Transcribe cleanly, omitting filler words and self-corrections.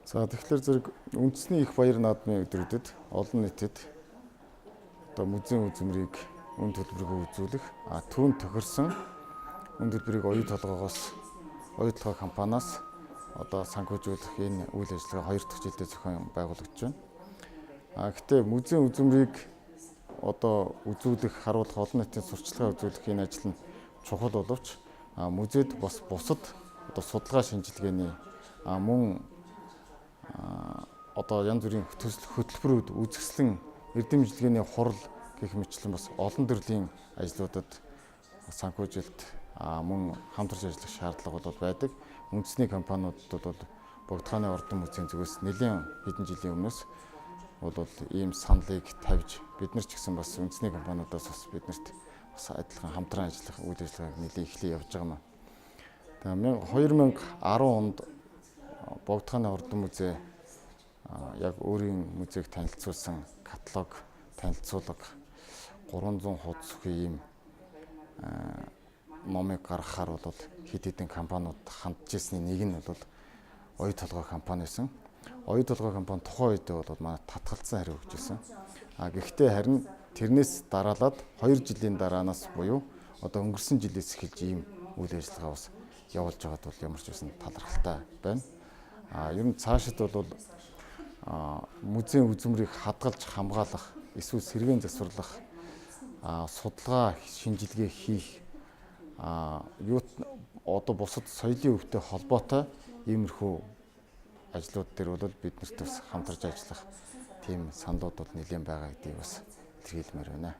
За тэгэхээр зэрэг үндэсний их баяр наадмын өдрүүдэд олон нийтэд одоо музейн үзмэрийг үн төлбөргүй үзүүлэх, түүнд тохирсон үн төлбөрийг оюу толгой компаниас одоо санхүүжүүлэх энэ үйл ажиллагаа 2 дахь жилдээ зохион байгуулагдж байна. Гэхдээ музейн үзмэрийг одоо үзүүлэх, харуулах, олон нийтийн сурчлагаа үзүүлэх энэ ажил нь чухал боловч музейд бас бусад одоо судалгаа шинжилгээний мөн одоо янз бүрийн хөтөлбөрүүд үзэсгэлэн эрдэмжилгээний хурал гэх мэтлэн бас олон төрлийн ажлуудад санхүүжилт мөн хамтарч ажиллах шаардлага бол байдаг. Үндэсний компаниудад бол Богдохааны ордон музейн зүгээс нэлээд хэдэн жилийн өмнөөс бол ийм саналыг тавьж бид нар ч гэсэн бас үндэсний компаниудаас бас биднэрт бас адилхан хамтран ажиллах үйл ажиллагааг нэлээд эхлэн явж байгаа юм. Тэгээ 2010 онд Богдохааны ордон музей яг өөрийн музейг танилцуулсан каталог танилцуулга 300 хуудас бүхий ийм номыг гаргахаар бол хэд хэдэн компаниуд хандж ирсний нэг нь бол оюу толгой компани байсан. Оюу толгой компани тухайн үед бол манай татгалзсан хариу өгч ирсэн. Гэхдээ харин тэрнээс дараалаад 2 жилийн дараанаас буюу одоо өнгөрсөн жилээс эхэлж ийм үйл ажиллагаа бас явуулж байгаад бол ямар ч байсан талархалтай байна. Ер нь цаашид бол музейн үзмэрийг хадгалж хамгаалах, эсвэл сэргээн засварлах, судалгаа шинжилгээ хийх, одоо бусад соёлын өвтэй холбоотой иймэрхүү ажлууд дээр бол бид нарт бас хамтарч ажиллах тийм саналууд бол нэлээд байгаа гэдгийг бас илэрхийлмээр байна.